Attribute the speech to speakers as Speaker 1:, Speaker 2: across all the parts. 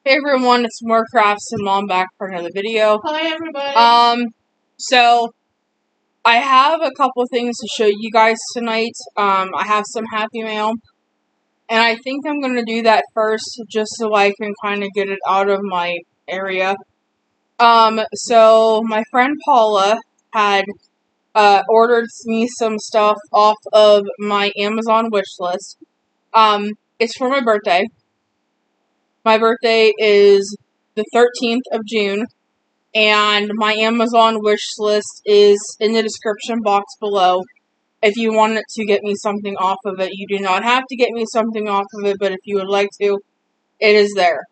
Speaker 1: Hey everyone, it's Morecrafts and Mom back for another video.
Speaker 2: Hi everybody.
Speaker 1: So I have a couple of things to show you guys tonight. I have some Happy Mail, and I think I'm gonna do that first, just so I can kind of get it out of my area. So my friend Paula had ordered me some stuff off of my Amazon wish list. It's for my birthday. My birthday is the 13th of June, and my Amazon wish list is in the description box below. If you wanted to get me something off of it, you do not have to get me something off of it, but if you would like to, it is there.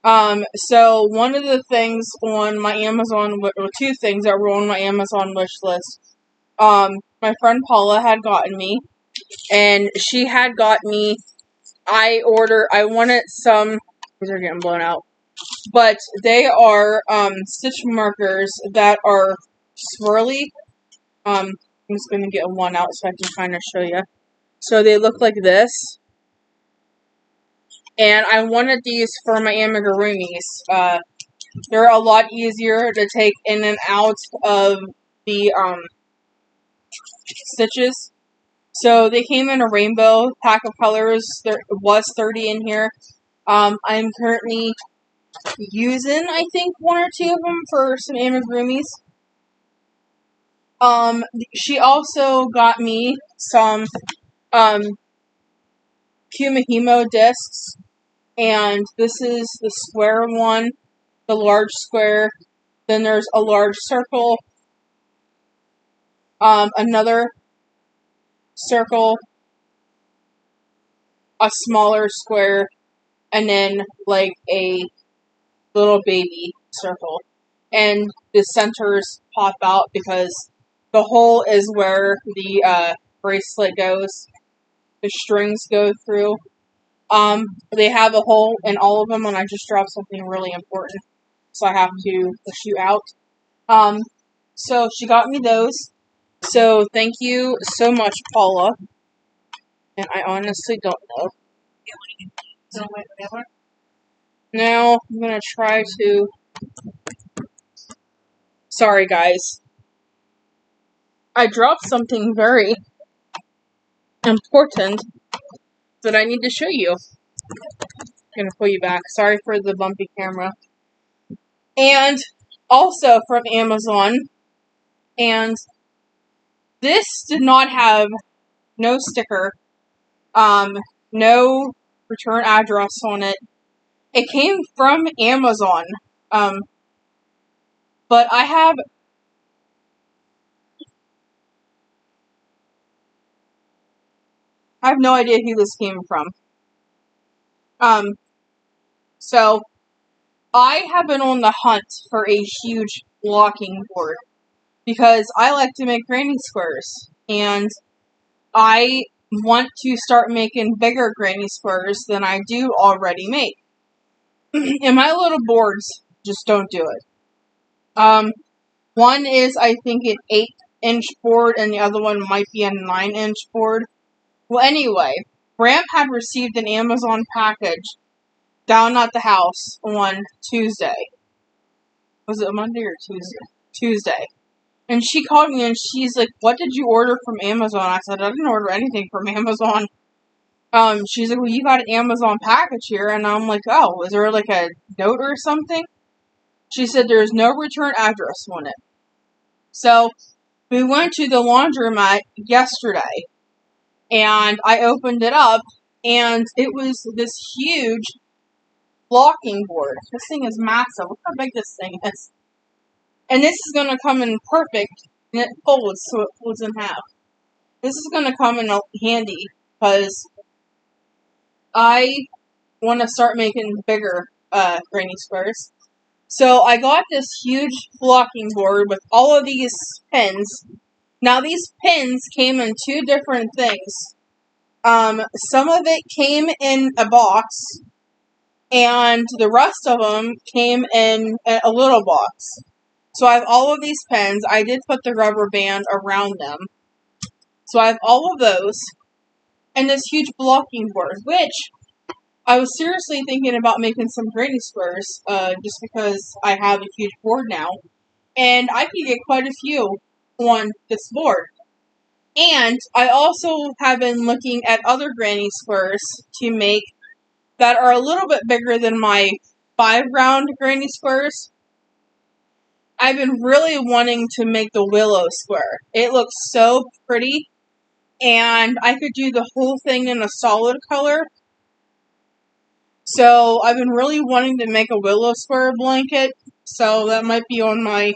Speaker 1: So one of the things on my Amazon, or two things that were on my Amazon wish list, my friend Paula had gotten me, and she had got me, I wanted some, these are getting blown out, but they are, stitch markers that are swirly. I'm just going to get one out so I can kind of show you. So they look like this. And I wanted these for my amigurumis. They're a lot easier to take in and out of the, stitches. So they came in a rainbow pack of colors. There was 30 in here. I'm currently using, I think, one or two of them for some amigurumis. She also got me some, Kumihimo discs, and this is the square one, the large square, then there's a large circle, another circle, a smaller square, and then, like, a little baby circle. And the centers pop out because the hole is where the, bracelet goes. The strings go through. They have a hole in all of them, and I just dropped something really important, so I have to push you out. So she got me those. So thank you so much, Paula. And I honestly don't know. Now I'm gonna try to. Sorry, guys. I dropped something very important that I need to show you. I'm gonna pull you back. Sorry for the bumpy camera. And also from Amazon. And this did not have no sticker, no return address on it. It came from Amazon. But I have no idea who this came from. So I have been on the hunt for a huge blocking board because I like to make granny squares, and I want to start making bigger granny squares than I do already make. And my little boards just don't do it. One is, I think, an 8-inch board, and the other one might be a 9-inch board. Well, anyway, Bramp had received an Amazon package down at the house on Tuesday. Was it Monday or Tuesday? Tuesday. And she called me and she's like, "What did you order from Amazon?" I said, "I didn't order anything from Amazon." She's like, "Well, you got an Amazon package here." And I'm like, "Oh, was there like a note or something?" She said, "There's no return address on it." So we went to the laundromat yesterday, and I opened it up, and it was this huge blocking board. This thing is massive. Look how big this thing is. And this is going to come in perfect, and it folds, so it folds in half. This is going to come in handy, because I want to start making bigger granny squares. So I got this huge blocking board with all of these pins. Now these pins came in two different things. Some of it came in a box, and the rest of them came in a little box. So I have all of these pins. I did put the rubber band around them. So I have all of those, and this huge blocking board, which I was seriously thinking about making some granny squares, just because I have a huge board now, and I can get quite a few on this board. And I also have been looking at other granny squares to make that are a little bit bigger than my 5 round granny squares. I've been really wanting to make the willow square. It looks so pretty, and I could do the whole thing in a solid color. So I've been really wanting to make a willow square blanket, so that might be on my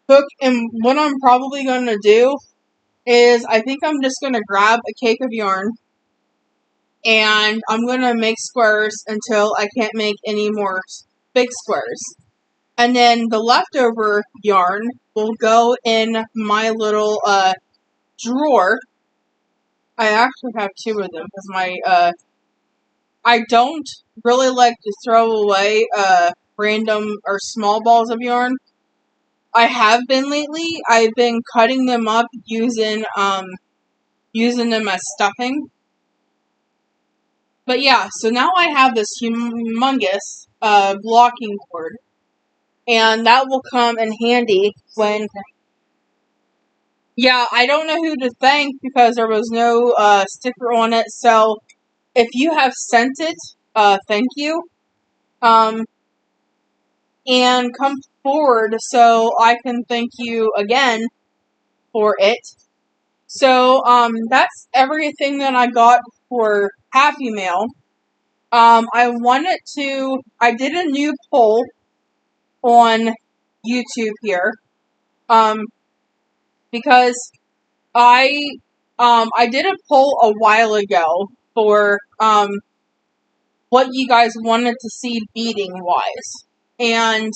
Speaker 1: hook. And what I'm probably going to do is I think I'm just going to grab a cake of yarn, and I'm going to make squares until I can't make any more big squares. And then the leftover yarn will go in my little drawer. I actually have 2 of them because I don't really like to throw away random or small balls of yarn. I have been lately. I've been cutting them up using them as stuffing. But yeah, so now I have this humongous blocking board, and that will come in handy when. Yeah, I don't know who to thank because there was no sticker on it. So if you have sent it, thank you. And come forward so I can thank you again for it. So that's everything that I got for Happy Mail. I did a new poll on YouTube here, because I did a poll a while ago for what you guys wanted to see beading wise, and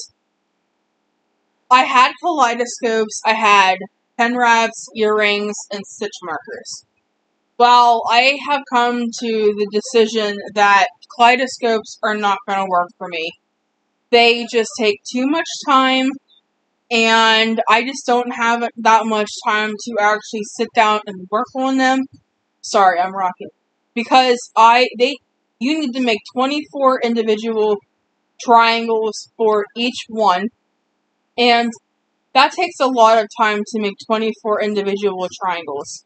Speaker 1: I had kaleidoscopes, I had pen wraps, earrings, and stitch markers. Well, I have come to the decision that kaleidoscopes are not going to work for me. They just take too much time, and I just don't have that much time to actually sit down and work on them. Sorry, I'm rocking. Because you need to make 24 individual triangles for each one, and that takes a lot of time to make 24 individual triangles.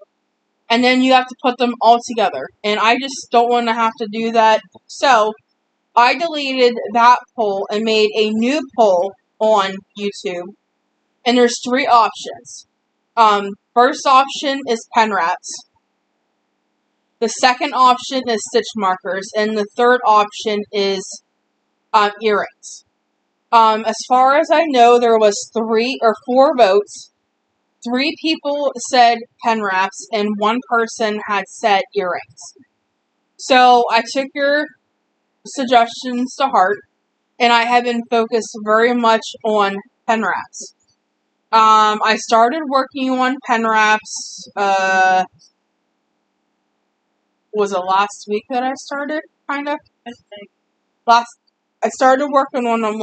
Speaker 1: And then you have to put them all together. And I just don't want to have to do that. So I deleted that poll and made a new poll on YouTube. And there's 3 options. First option is pen wraps. The second option is stitch markers. And the third option is earrings. As far as I know, there was 3 or 4 votes. 3 people said pen wraps, and 1 person had said earrings. So I took your suggestions to heart, and I have been focused very much on pen wraps. I started working on pen wraps, was it last week that I started, kind of? I think. I started working on them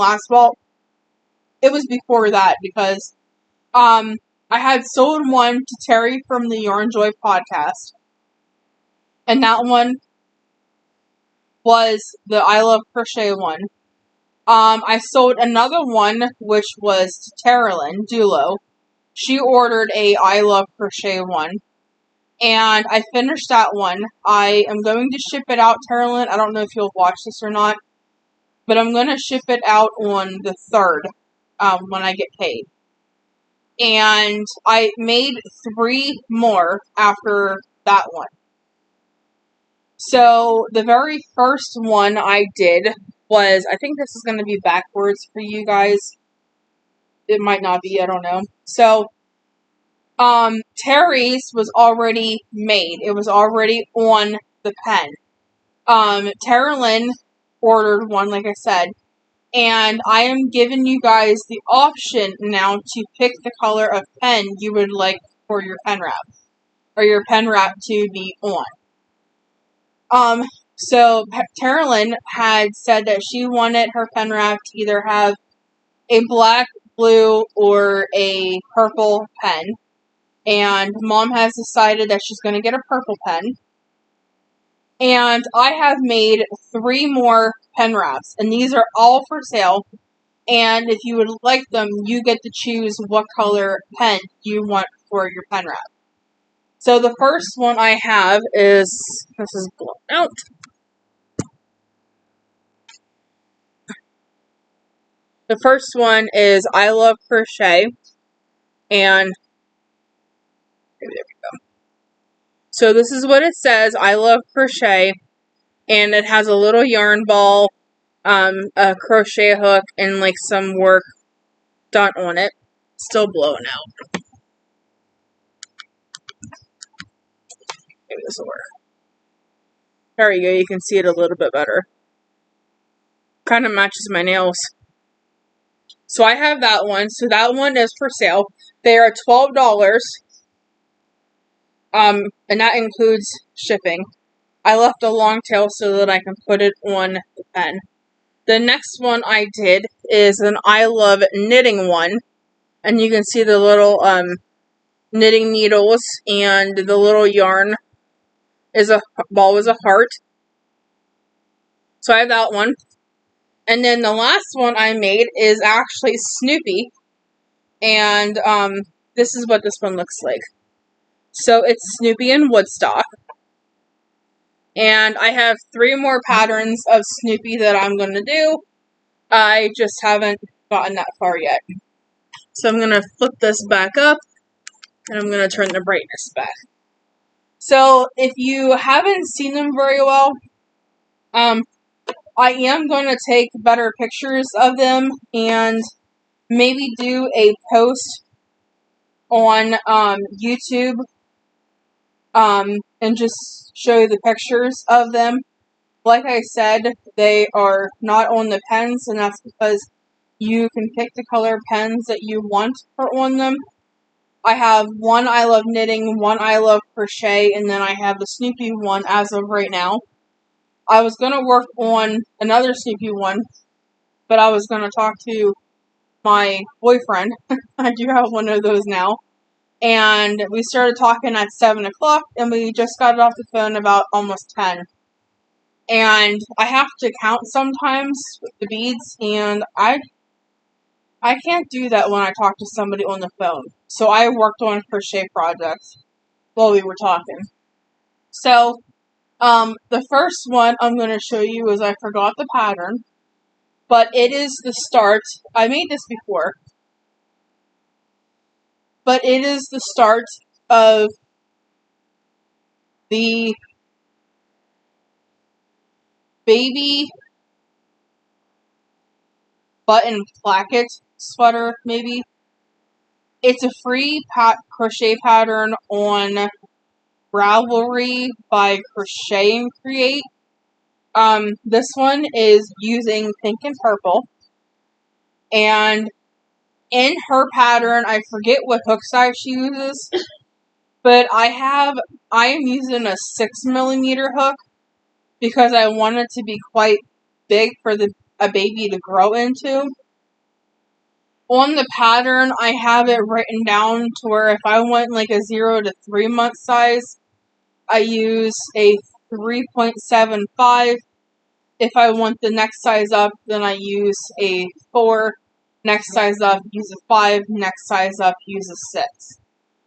Speaker 1: it was before that, because, I had sold one to Terry from the Yarn Joy podcast, and that one was the I Love Crochet one. I sold another one, which was to Terilyn Dulo. She ordered a I Love Crochet one, and I finished that one. I am going to ship it out, Terilyn. I don't know if you'll watch this or not, but I'm going to ship it out on the 3rd, when I get paid. And I made 3 more after that one. So the very first one I did was, I think this is going to be backwards for you guys. It might not be, I don't know. So, Terry's was already made. It was already on the pen. Terilyn ordered one, like I said. And I am giving you guys the option now to pick the color of pen you would like for your pen wrap. Or your pen wrap to be on. So Terilyn had said that she wanted her pen wrap to either have a black, blue, or a purple pen. And Mom has decided that she's going to get a purple pen. And I have made 3 more pen wraps, and these are all for sale. And if you would like them, you get to choose what color pen you want for your pen wrap. So the first one I have is, this is blown out. The first one is I Love Crochet, and there we go. So this is what it says, I Love Crochet, and it has a little yarn ball, a crochet hook, and like some work done on it. Still blowing out. Maybe this will work. There you go, you can see it a little bit better. Kind of matches my nails. So I have that one. So that one is for sale. They are $12. And that includes shipping. I left a long tail so that I can put it on the pen. The next one I did is an I Love Knitting one. And you can see the little knitting needles, and the little yarn is a ball is a heart. So I have that one. And then the last one I made is actually Snoopy. And this is what this one looks like. So it's Snoopy in Woodstock. And I have 3 more patterns of Snoopy that I'm going to do. I just haven't gotten that far yet. So I'm going to flip this back up, and I'm going to turn the brightness back. So if you haven't seen them very well, I am going to take better pictures of them and maybe do a post on YouTube and just show you the pictures of them. Like I said, they are not on the pens, and that's because you can pick the color pens that you want for on them. I have one I Love Knitting, one I Love Crochet, and then I have the Snoopy one as of right now. I was going to work on another Snoopy one, but I was going to talk to my boyfriend. I do have one of those now. And we started talking at 7 o'clock, and we just got off the phone about almost 10. And I have to count sometimes with the beads, and I can't do that when I talk to somebody on the phone. So I worked on a crochet project while we were talking. So, the first one I'm going to show you is I forgot the pattern, but it is the start. I made this before, but it is the start of the baby button placket sweater, maybe. It's a free crochet pattern on Ravelry by Crochet and Create. This one is using pink and purple. And in her pattern, I forget what hook size she uses, but I am using a 6mm hook because I want it to be quite big for a baby to grow into. On the pattern, I have it written down to where if I want like a 0 to 3 month size, I use a 3.75. If I want the next size up, then I use a 4. Next size up, use a 5. Next size up, use a 6.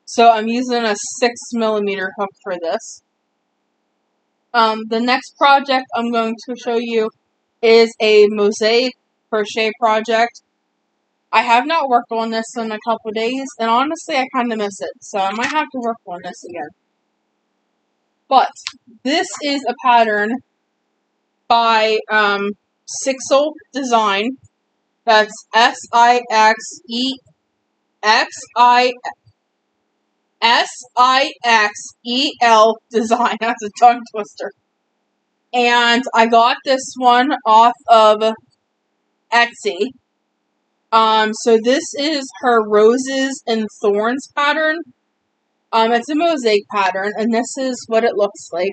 Speaker 1: So I'm using a 6mm hook for this. The next project I'm going to show you is a mosaic crochet project. I have not worked on this in a couple days, and honestly, I kind of miss it, so I might have to work on this again. But this is a pattern by Sixel Design. That's Sixel Design. That's a tongue twister. And I got this one off of Etsy. So this is her Roses and Thorns pattern. It's a mosaic pattern, and this is what it looks like.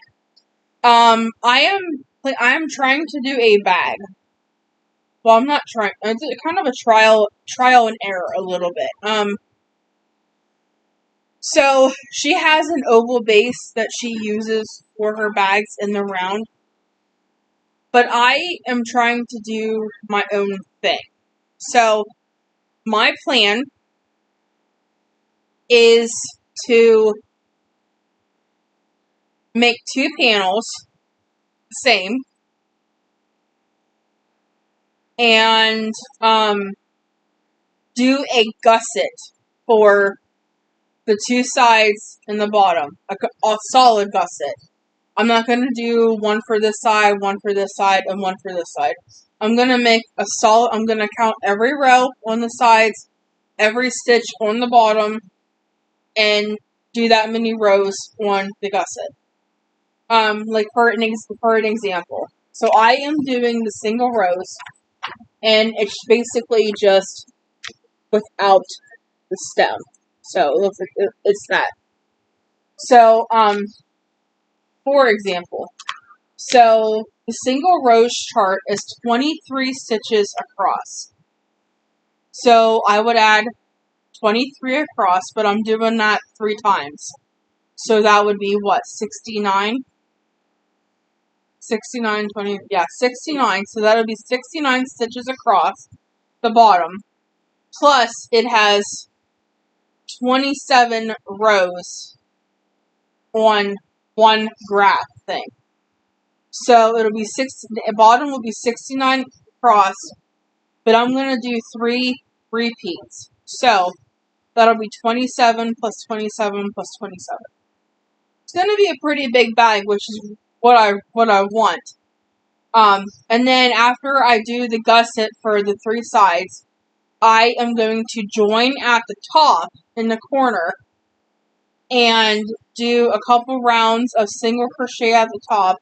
Speaker 1: I am trying to do a bag. Well, I'm not trying. It's kind of a trial and error a little bit. So she has an oval base that she uses for her bags in the round. But I am trying to do my own thing. So my plan is to make 2 panels the same and do a gusset for the 2 sides and the bottom, a solid gusset. I'm not going to do one for this side, one for this side, and one for this side. I'm going to make a solid, I'm going to count every row on the sides, every stitch on the bottom, and do that many rows on the gusset. Like for an example. So I am doing the single rows, and it's basically just without the stem. So it looks like it's that. So, for example, so the single rows chart is 23 stitches across. So I would add 23 across, but I'm doing that 3 times. So that would be what, 69? 69, 20, yeah, 69. So that would be 69 stitches across the bottom. Plus, it has 27 rows on one graph thing. So it'll be the bottom will be 69 across, but I'm going to do 3 repeats. So that'll be 27 plus 27 plus 27. It's going to be a pretty big bag, which is what I want. And then after I do the gusset for the 3 sides, I am going to join at the top in the corner and do a couple rounds of single crochet at the top,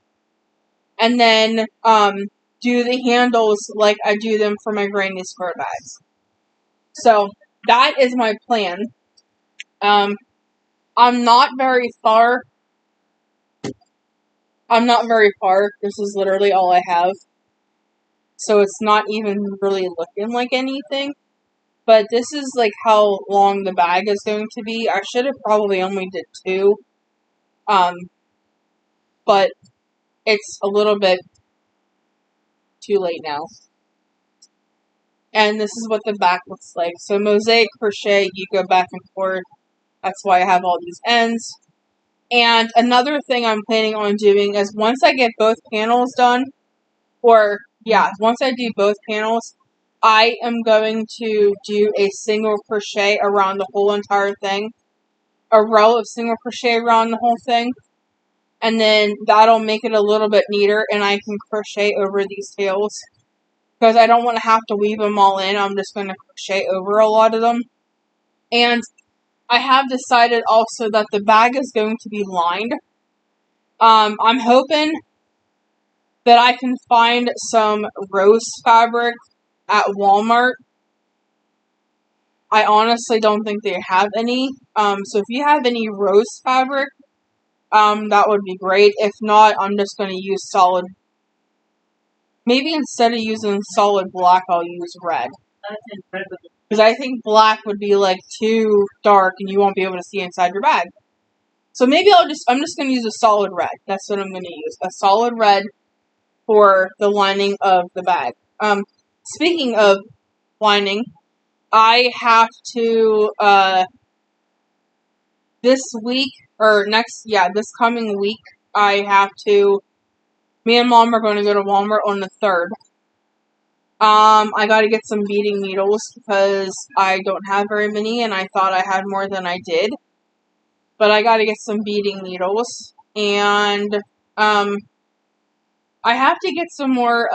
Speaker 1: and then do the handles like I do them for my granny square bags. So that is my plan. I'm not very far. This is literally all I have. So it's not even really looking like anything. But this is like how long the bag is going to be. I should have probably only did 2. But it's a little bit too late now. And this is what the back looks like. So mosaic crochet, you go back and forth. That's why I have all these ends. And another thing I'm planning on doing is once I get both panels done, once I do both panels, I am going to do a single crochet around the whole entire thing. A row of single crochet around the whole thing. And then that'll make it a little bit neater, and I can crochet over these tails. Because I don't want to have to weave them all in, I'm just going to crochet over a lot of them. And I have decided also that the bag is going to be lined. I'm hoping that I can find some rose fabric at Walmart. I honestly don't think they have any. So if you have any rose fabric, that would be great. If not, I'm just going to use solid. Maybe instead of using solid black, I'll use red. Because I think black would be like too dark and you won't be able to see inside your bag. So maybe I'm just going to use a solid red. That's what I'm going to use. A solid red for the lining of the bag. Speaking of lining, I have to, this coming week, me and Mom are going to go to Walmart on the 3rd. I gotta get some beading needles because I don't have very many and I thought I had more than I did. But I gotta get some beading needles. And, I have to get some more,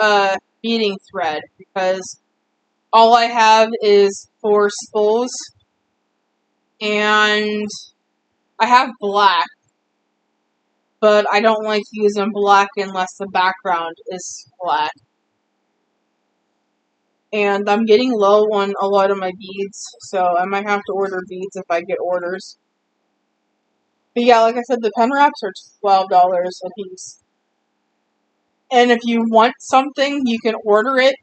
Speaker 1: beading thread because all I have is 4 spools. And I have black. But I don't like using black unless the background is black. And I'm getting low on a lot of my beads, so I might have to order beads if I get orders. But yeah, like I said, the pen wraps are $12 a piece. And if you want something, you can order it.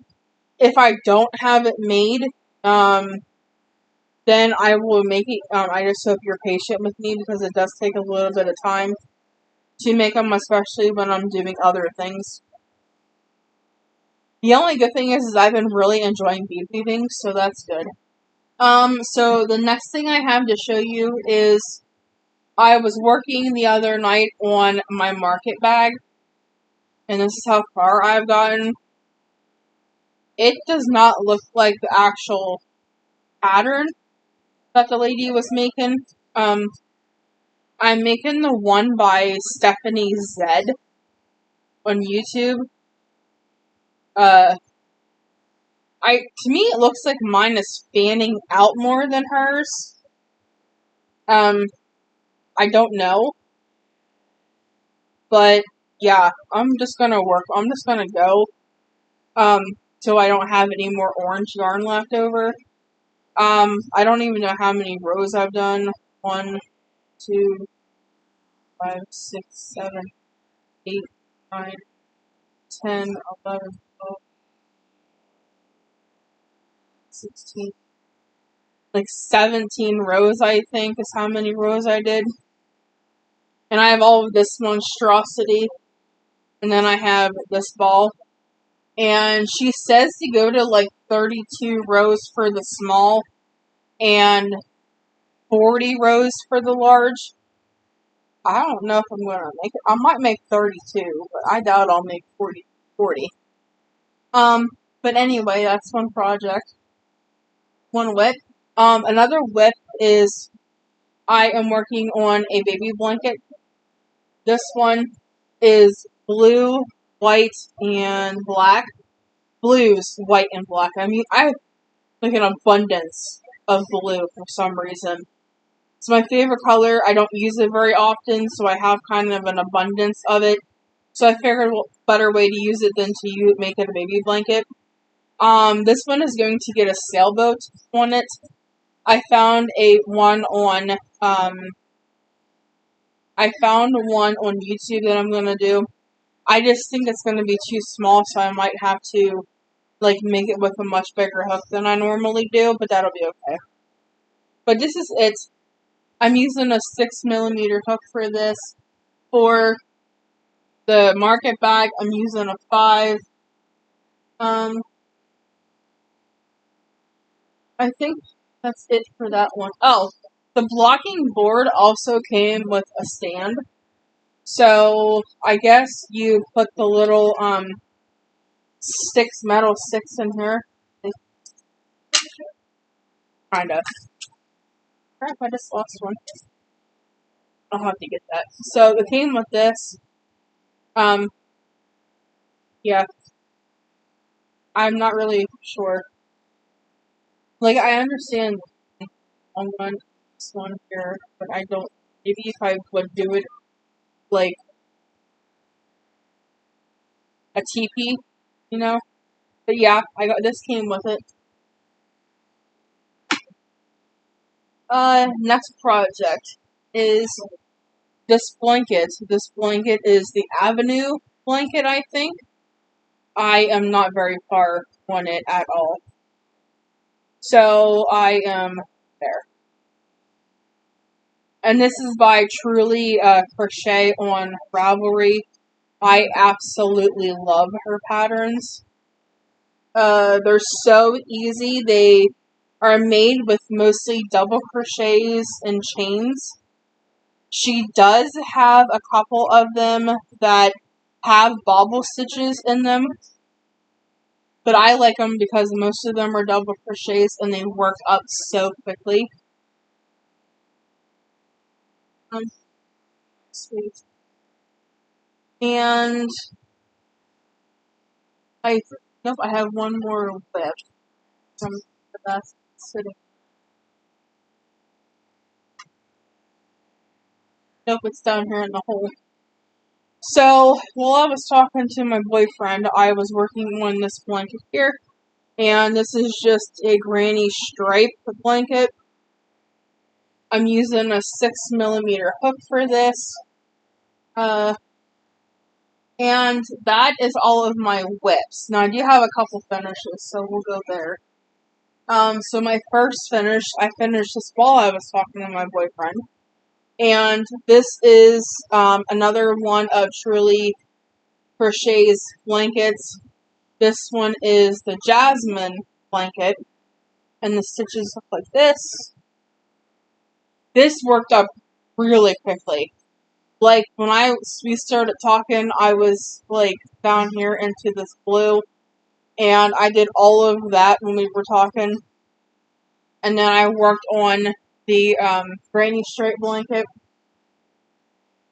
Speaker 1: If I don't have it made, then I will make it. I just hope you're patient with me because it does take a little bit of time to make them, especially when I'm doing other things. The only good thing is I've been really enjoying bead weaving, so that's good. So the next thing I have to show you is I was working the other night on my market bag, and this is how far I've gotten. It does not look like the actual pattern that the lady was making. I'm making the one by Stephanie Z on YouTube. To me it looks like mine is fanning out more than hers. I don't know. But yeah, I'm just gonna go till I don't have any more orange yarn left over. I don't even know how many rows I've done. 1, 2, 5, 6, 7, 8, 9, 10, 11, 12, 16. Like 17 rows, I think, is how many rows I did. And I have all of this monstrosity. And then I have this ball. And she says to go to like 32 rows for the small and 40 rows for the large. I don't know if I'm going to make it. I might make 32, but I doubt I'll make 40. But anyway, that's one project. One whip. Another whip is I am working on a baby blanket. This one is blue, white, and black. Blues, white, and black. I mean, I have like an abundance of blue for some reason. It's my favorite color. I don't use it very often, so I have kind of an abundance of it. So I figured a better way to use it than to make it a baby blanket. This one is going to get a sailboat on it. I found one on YouTube that I'm gonna do. I just think it's gonna be too small, so I might have to like make it with a much bigger hook than I normally do, but that'll be okay. But this is it. I'm using a 6mm hook for this. For the market bag, I'm using a 5. I think that's it for that one. Oh, the blocking board also came with a stand. So I guess you put the little metal sticks in here. Kinda. Crap, I just lost one. I'll have to get that. So it came with this. Yeah. I'm not really sure. Like, I understand on this one here, but I don't. Maybe if I would do it like a teepee, you know? But yeah, this came with it. Next project is this blanket. This blanket is the Avenue blanket, I think. I am not very far on it at all. So I am there. And this is by Truly Crochet on Ravelry. I absolutely love her patterns. They're so easy. They are made with mostly double crochets and chains. She does have a couple of them that have bobble stitches in them, but I like them because most of them are double crochets and they work up so quickly. Sweet. And nope, I have one more left from the last sitting. Nope, it's down here in the hole. So, while I was talking to my boyfriend, I was working on this blanket here. And this is just a granny stripe blanket. I'm using a 6mm hook for this. And that is all of my whips. Now, I do have a couple finishes, so we'll go there. So my first finish, I finished this while I was talking to my boyfriend. And this is another one of Truly Crochet's blankets. This one is the Jasmine blanket. And the stitches look like this. This worked up really quickly. Like, when we started talking, I was, like, down here into this blue. And I did all of that when we were talking. And then I worked on the granny straight blanket.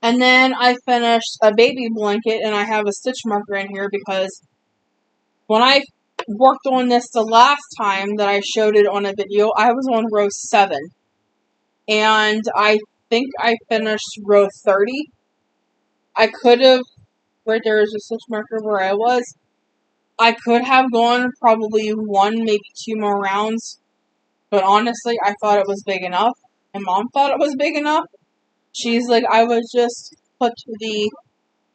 Speaker 1: And then I finished a baby blanket, and I have a stitch marker in here because when I worked on this the last time that I showed it on a video, I was on row 7. And I think I finished row 30. I could have, right there is a stitch marker where I was. I could have gone probably 1, maybe 2 more rounds. But honestly, I thought it was big enough. And Mom thought it was big enough. She's like, I would just put the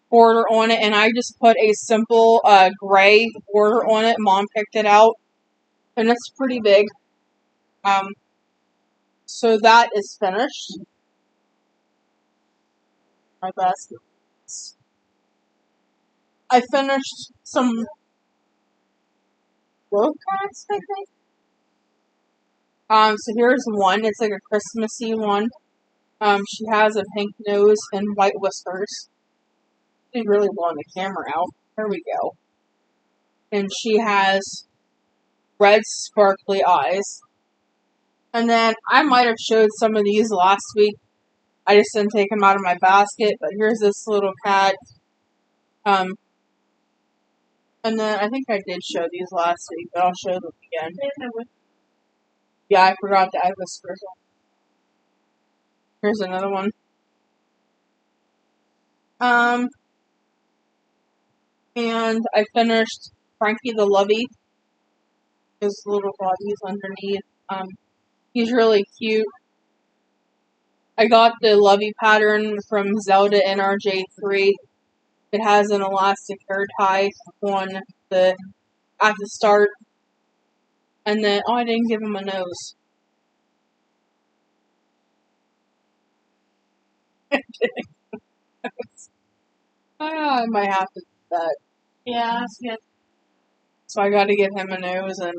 Speaker 1: border on it, and I just put a simple gray border on it. Mom picked it out, and it's pretty big. So that is finished. My basket. I finished some road cards, I think. So here's one. It's like a Christmassy one. She has a pink nose and white whiskers. She's really blowing the camera out. There we go. And she has red sparkly eyes. And then I might have showed some of these last week. I just didn't take them out of my basket. But here's this little cat. And then I think I did show these last week, but I'll show them again. Yeah, I forgot to add whiskers on. Here's another one. And I finished Frankie the Lovey. His little body's underneath. He's really cute. I got the Lovey pattern from Zelda NRJ3. It has an elastic hair tie on at the start. And then, oh, I didn't give him a nose. I might have to do that.
Speaker 2: Yeah, that's good.
Speaker 1: So I gotta give him a nose, and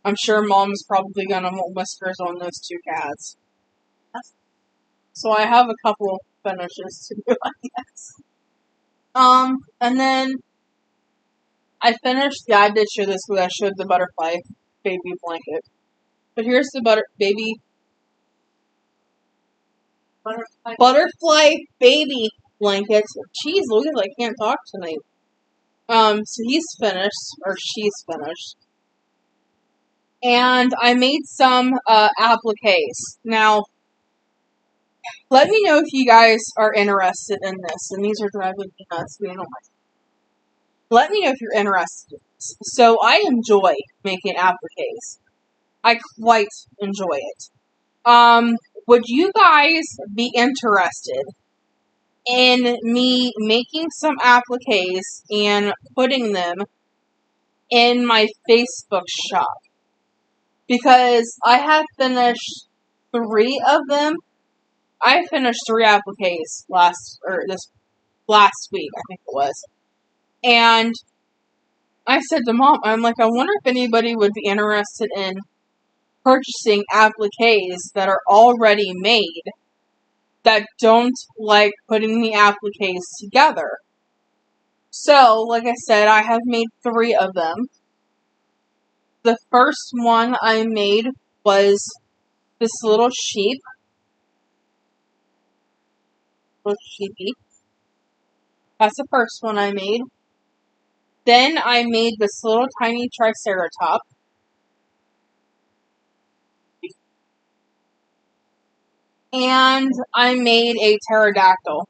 Speaker 1: I'm sure Mom's probably gonna want whiskers on those 2 cats. So I have a couple finishes to do, I guess. And then I finished, yeah, I did show this, but I showed the butterfly baby blanket. But here's the baby butterfly baby blanket. Jeez Louise, I can't talk tonight. So he's finished, or she's finished. And I made some appliques. Now, let me know if you guys are interested in this. And these are driving me nuts, being on my. Let me know if you're interested in this. So I enjoy making appliques. I quite enjoy it. Would you guys be interested in me making some appliques and putting them in my Facebook shop? Because I have finished 3 of them. I finished 3 appliques this last week, I think it was. And I said to Mom, I'm like, I wonder if anybody would be interested in purchasing appliques that are already made that don't like putting the appliques together. So, like I said, I have made 3 of them. The first one I made was this little sheep. Little sheepy. That's the first one I made. Then I made this little tiny triceratop. And I made a pterodactyl.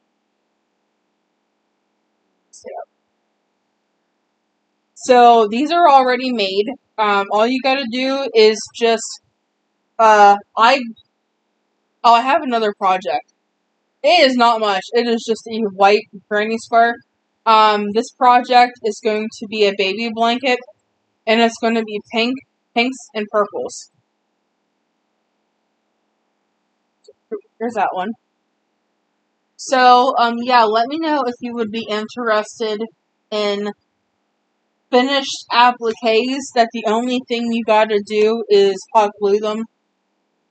Speaker 1: So these are already made. All you gotta do is just, I have another project. It is not much. It is just a white granny square. This project is going to be a baby blanket, and it's going to be pinks and purples. There's that one. So, yeah, let me know if you would be interested in finished appliques that the only thing you gotta do is hot glue them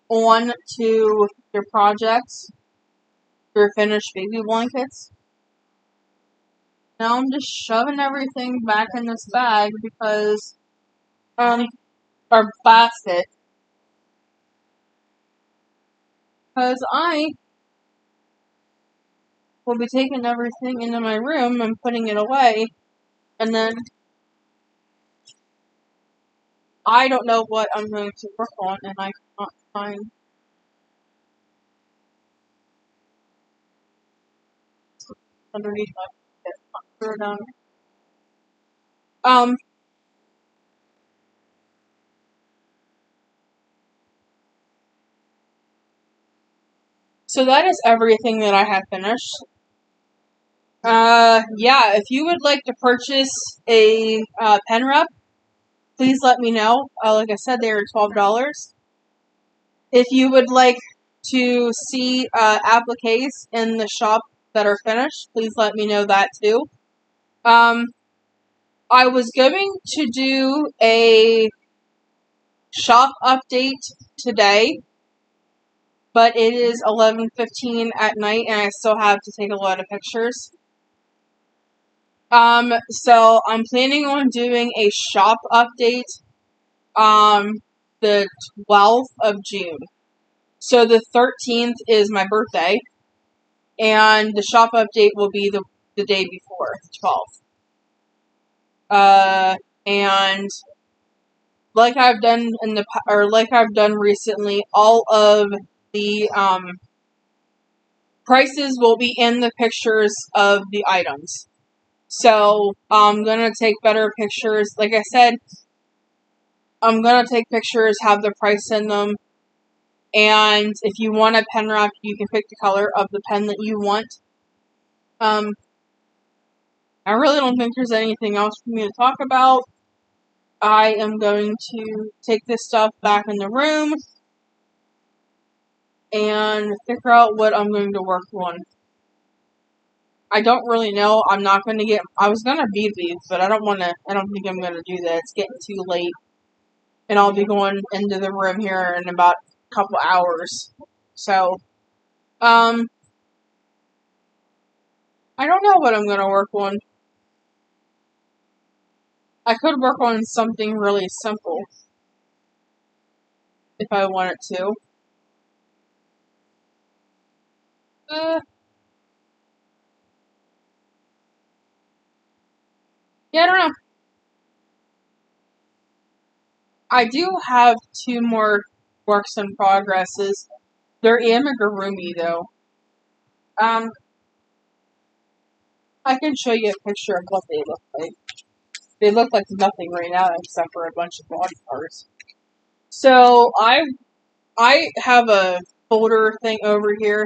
Speaker 1: on to your projects, your finished baby blankets. Now I'm just shoving everything back in this bag because, or basket, because I will be taking everything into my room and putting it away, and then I don't know what I'm going to work on, and I cannot find underneath my down. So that is everything that I have finished. Yeah, if you would like to purchase a pen rep, please let me know. Like I said, they are $12. If you would like to see appliques in the shop that are finished, please let me know that too. I was going to do a shop update today, but it is 11:15 at night and I still have to take a lot of pictures. So I'm planning on doing a shop update, the 12th of June. So the 13th is my birthday, and the shop update will be the day before, the 12th. And like I've done like I've done recently, all of the, prices will be in the pictures of the items. So, I'm gonna take better pictures. Like I said, I'm gonna take pictures, have the price in them, and if you want a pen wrap, you can pick the color of the pen that you want. I really don't think there's anything else for me to talk about. I am going to take this stuff back in the room and figure out what I'm going to work on. I don't really know. I was gonna bead these, but I don't think I'm gonna do that. It's getting too late. And I'll be going into the room here in about a couple hours. So, I don't know what I'm gonna work on. I could work on something really simple. If I wanted to. Yeah, I don't know. I do have 2 more works in progresses. They're amigurumi, though. I can show you a picture of what they look like. They look like nothing right now except for a bunch of body parts. So I have a folder thing over here,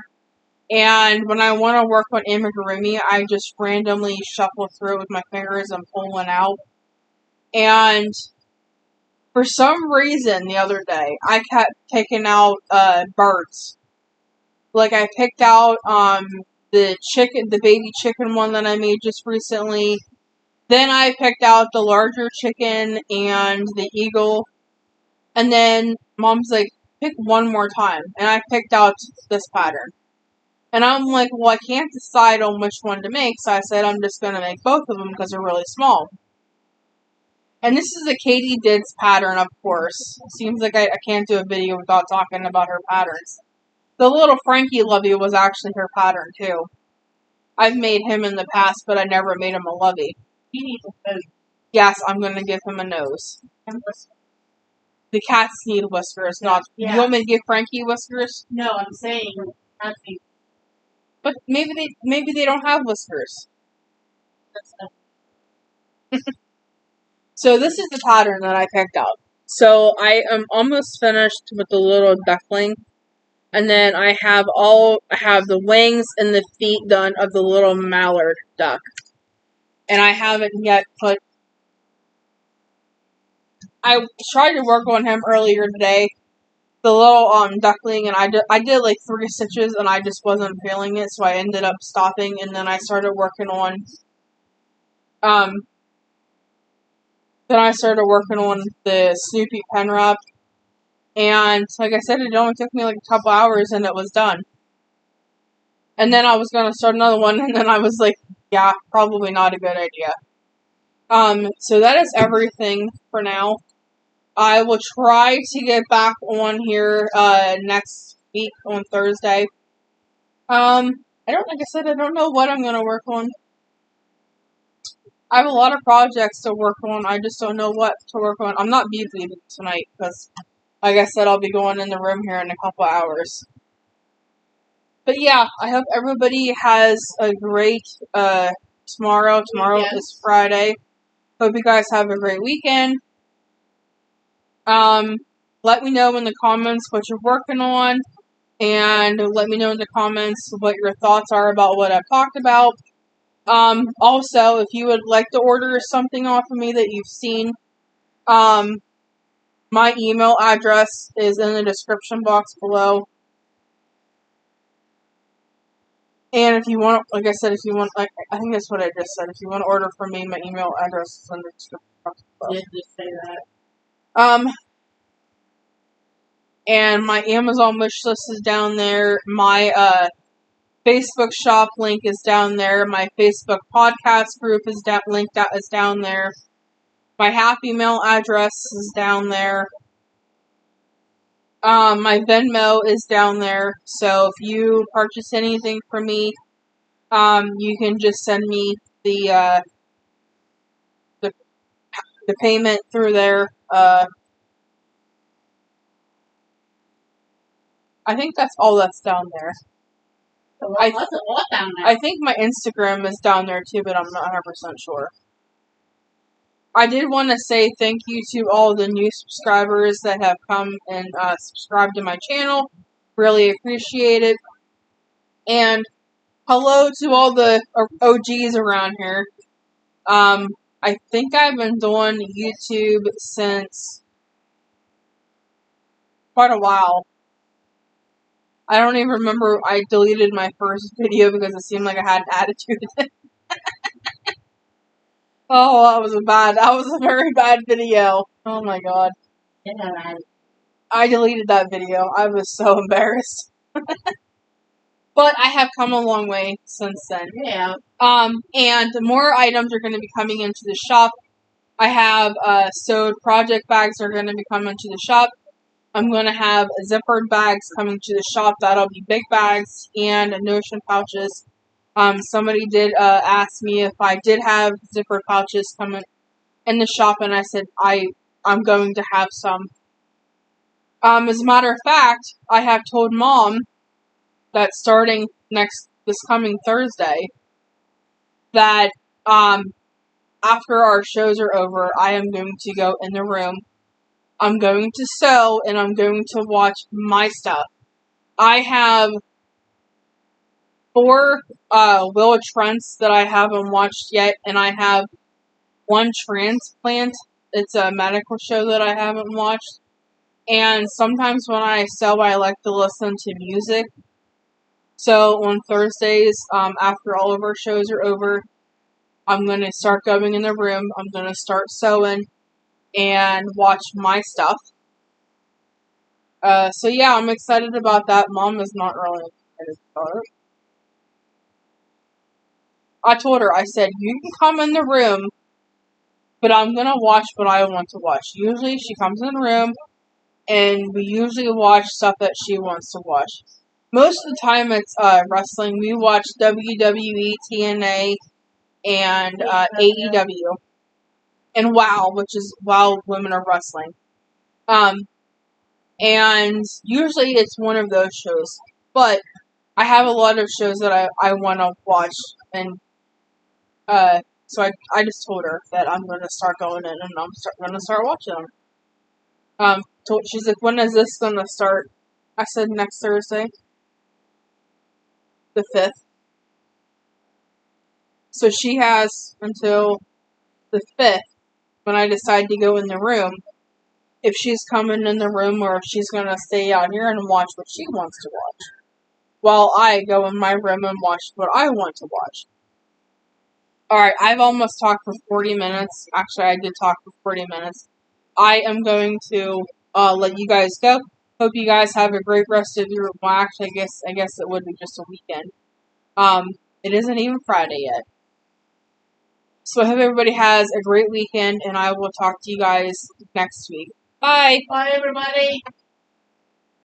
Speaker 1: and when I want to work on amigurumi, I just randomly shuffle through it with my fingers and pull one out. And for some reason, the other day, I kept picking out birds. Like I picked out the baby chicken one that I made just recently. Then I picked out the larger chicken and the eagle. And then Mom's like, pick one more time. And I picked out this pattern. And I'm like, well, I can't decide on which one to make, so I said I'm just going to make both of them because they're really small. And this is a Katie Dids pattern, of course. Seems like I can't do a video without talking about her patterns. The little Frankie Lovey was actually her pattern, too. I've made him in the past, but I never made him a Lovey. He needs a nose. Yes, I'm going to give him a nose. The cats need whiskers, not... Yeah. You want me to give Frankie whiskers? No, I'm saying... But maybe they don't have whiskers. So this is the pattern that I picked out. So I am almost finished with the little duckling. And then I have the wings and the feet done of the little mallard duck. And I haven't yet I tried to work on him earlier today. the little duckling, and I did like 3 stitches, and I just wasn't feeling it, so I ended up stopping, and then I started working on the Snoopy pen wrap, and like I said, it only took me like a couple hours, and it was done. And then I was gonna start another one, and then I was like, yeah, probably not a good idea. So that is everything for now. I will try to get back on here next week on Thursday. Like I said, I don't know what I'm gonna work on. I have a lot of projects to work on. I just don't know what to work on. I'm not leaving tonight because, like I said, I'll be going in the room here in a couple hours. But yeah, I hope everybody has a great tomorrow. Tomorrow is Friday. Hope you guys have a great weekend. Let me know in the comments what you're working on, and let me know in the comments what your thoughts are about what I've talked about. Also, if you would like to order something off of me that you've seen, my email address is in the description box below. And if you want, like I said, I think that's what I just said. If you want to order from me, my email address is in the description box below.
Speaker 2: Did you say that?
Speaker 1: And my Amazon wish list is down there. My, Facebook shop link is down there. My Facebook podcast group is down there. My Happy Mail address is down there. My Venmo is down there. So if you purchase anything from me, you can just send me the payment through there. I think that's all that's down there.
Speaker 2: So what's it down there?
Speaker 1: I think my Instagram is down there too, but I'm not 100% sure. I did want to say thank you to all the new subscribers that have come and subscribed to my channel. Really appreciate it. And hello to all the OGs around here. I think I've been doing YouTube since quite a while. I don't even remember. I deleted my first video because it seemed like I had an attitude. Oh, that was a very bad video. Oh my god.
Speaker 2: Yeah.
Speaker 1: I deleted that video. I was so embarrassed. But I have come a long way since then.
Speaker 2: Yeah.
Speaker 1: And more items are going to be coming into the shop. I have sewed project bags are going to be coming to the shop. I'm going to have zippered bags coming to the shop. That'll be big bags and Notion pouches. Somebody did ask me if I did have zippered pouches coming in the shop, and I said I'm going to have some. As a matter of fact, I have told Mom that starting this coming Thursday, that after our shows are over, I am going to go in the room. I'm going to sew, and I'm going to watch my stuff. I have 4 Will Trents that I haven't watched yet, and I have 1 Transplant. It's a medical show that I haven't watched. And sometimes when I sew, I like to listen to music. So on Thursdays, after all of our shows are over, I'm going to start going in the room. I'm going to start sewing and watch my stuff. So yeah, I'm excited about that. Mom is not really excited about it. I told her, I said, you can come in the room, but I'm going to watch what I want to watch. Usually she comes in the room, and we usually watch stuff that she wants to watch. Most of the time it's wrestling. We watch WWE, TNA, and AEW. And WoW, which is WoW Women of Wrestling. And usually it's one of those shows. But I have a lot of shows that I want to watch. And so I just told her that I'm going to start going in and I'm going to start watching them. She's like, when is this going to start? I said next Thursday. The 5th. So she has until the 5th when I decide to go in the room if she's coming in the room or if she's going to stay out here and watch what she wants to watch, while I go in my room and watch what I want to watch. Alright, I've almost talked for 40 minutes. Actually, I did talk for 40 minutes. I am going to let you guys go. Hope you guys have a great rest of your, well, actually, I guess it would be just a weekend. It isn't even Friday yet. So I hope everybody has a great weekend, and I will talk to you guys next week. Bye!
Speaker 2: Bye, everybody.